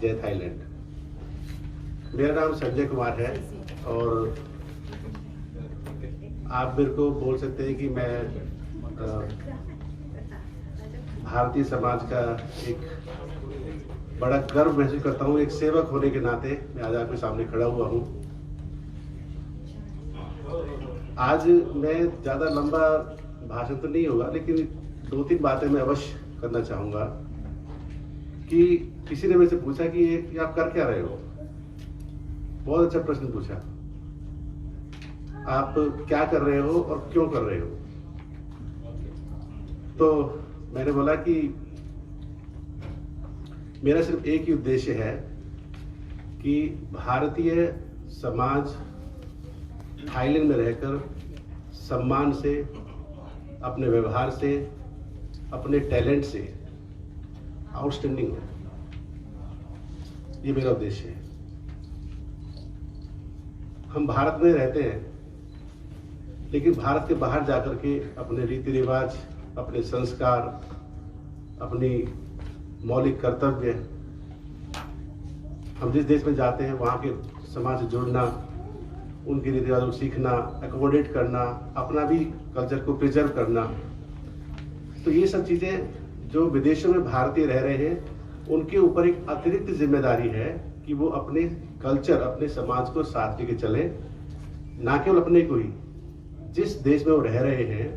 जय थाईलैंड। मेरा नाम संजय कुमार है और आप मेरे को बोल सकते हैं कि मैं भारतीय समाज का एक बड़ा गर्व महसूस करता हूँ। एक सेवक होने के नाते मैं आज आपके सामने खड़ा हुआ हूँ। आज मैं ज़्यादा लंबा भाषण तो नहीं होगा, लेकिन 2-3 बातें मैं अवश्य करना चाहूँगा। कि किसी ने मुझसे पूछा कि ये आप कर क्या रहे हो। बहुत अच्छा प्रश्न पूछा। आप क्या कर रहे हो और क्यों कर रहे हो। तो मैंने बोला कि मेरा सिर्फ एक ही उद्देश्य है कि भारतीय समाज थाईलैंड में रहकर सम्मान से, अपने व्यवहार से, अपने टैलेंट से आउटस्टैंडिंग हो। ये मेरा उद्देश्य है। हम भारत में रहते हैं, लेकिन भारत के बाहर जाकर के अपने रीति रिवाज, अपने संस्कार, अपनी मौलिक कर्तव्य, हम जिस देश में जाते हैं वहाँ के समाज से जुड़ना, उनके रीति रिवाज को सीखना, एकोमोडेट करना, अपना भी कल्चर को प्रिजर्व करना। तो ये सब चीज़ें जो विदेशों में भारतीय रह रहे हैं, उनके ऊपर एक अतिरिक्त जिम्मेदारी है कि वो अपने कल्चर, अपने समाज को साथ लेके चले। ना केवल अपने को ही, जिस देश में वो रह रहे हैं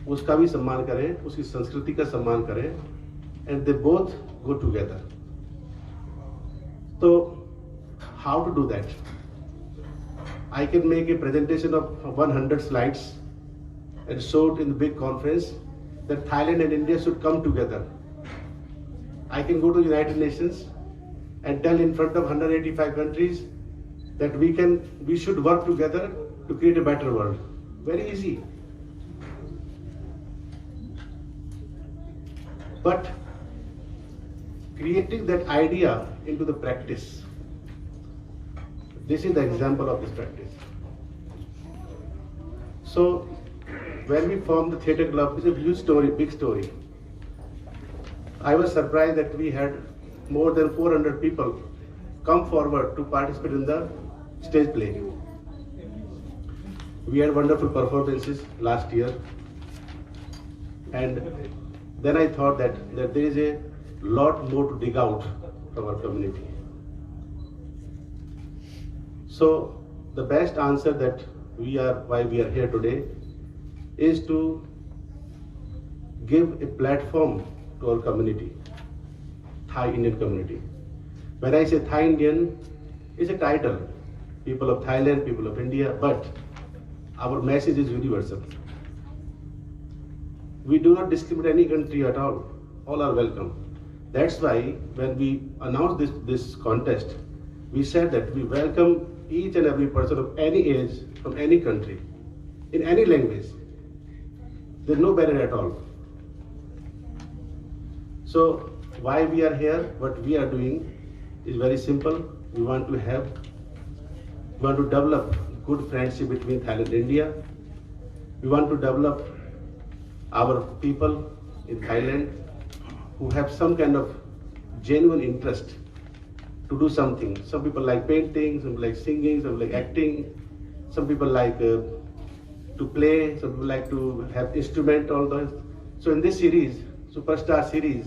उसका भी सम्मान करें, उसकी संस्कृति का सम्मान करें, and they both go together. तो how to do that? I can make a presentation of 100 slides and show it in the big conference that Thailand and India should come together. I can go to the United Nations and tell in front of 185 countries that we should work together to create a better world. Very easy. But creating that idea into the practice, this is the example of this practice. So, when we formed the theatre club, it's a huge story, big story. I was surprised that we had more than 400 people come forward to participate in the stage play. We had wonderful performances last year, and then I thought that there is a lot more to dig out from our community. So the best answer that why we are here today is to give a platform to our community, Thai Indian community. When I say Thai Indian, it's a title, people of Thailand, people of India, but our message is universal. We do not discriminate any country at all are welcome. That's why when we announced this contest, we said that we welcome each and every person of any age, from any country, in any language. There's no barrier at all. So why we are here, what we are doing is very simple. We want to develop good friendship between Thailand and India. We want to develop our people in Thailand who have some kind of genuine interest to do something. Some people like painting, some like singing, some like acting, some people like to play, some people like to have instrument, all those. So in this series, Superstar series,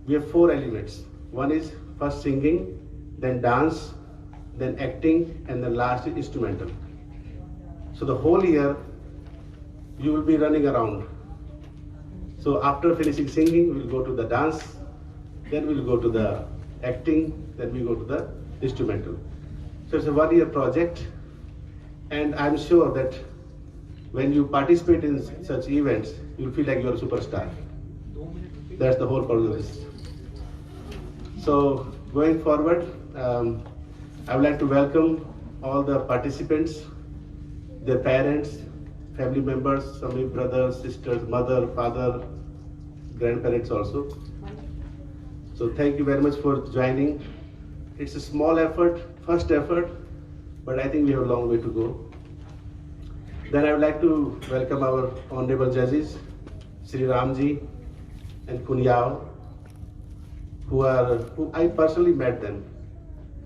we have 4 elements. One is first singing, then dance, then acting, and then last is instrumental. So the whole year, you will be running around. So after finishing singing, we'll go to the dance, then we'll go to the acting, then we go to the instrumental. So it's a 1-year project, and I'm sure that when you participate in such events, you'll feel like you're a superstar. That's the whole point of this. So going forward, I would like to welcome all the participants, their parents, family members, some brothers, sisters, mother, father, grandparents also. So thank you very much for joining. It's a small effort, first effort, but I think we have a long way to go. Then I would like to welcome our honorable judges, Sri Ramji and Kunyao, who I personally met them.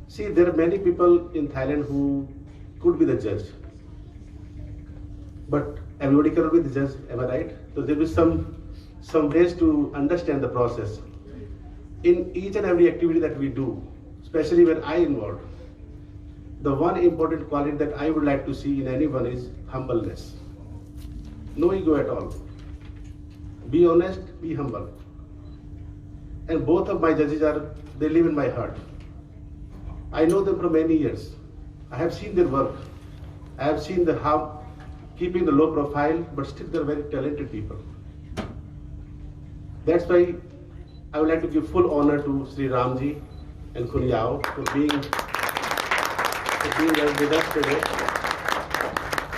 See, there are many people in Thailand who could be the judge, but everybody cannot be the judge. Am I right? So there is some ways to understand the process. In each and every activity that we do, especially when I involved, the one important quality that I would like to see in anyone is humbleness. No ego at all. Be honest, be humble. And both of my judges they live in my heart. I know them for many years. I have seen their work. I have seen how keeping the low profile, but still they're very talented people. That's why I would like to give full honor to Sri Ramji and Khun Yao for being with us today.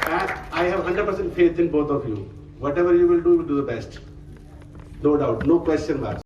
And I have 100% faith in both of you. Whatever you will do the best. No doubt, no question marks.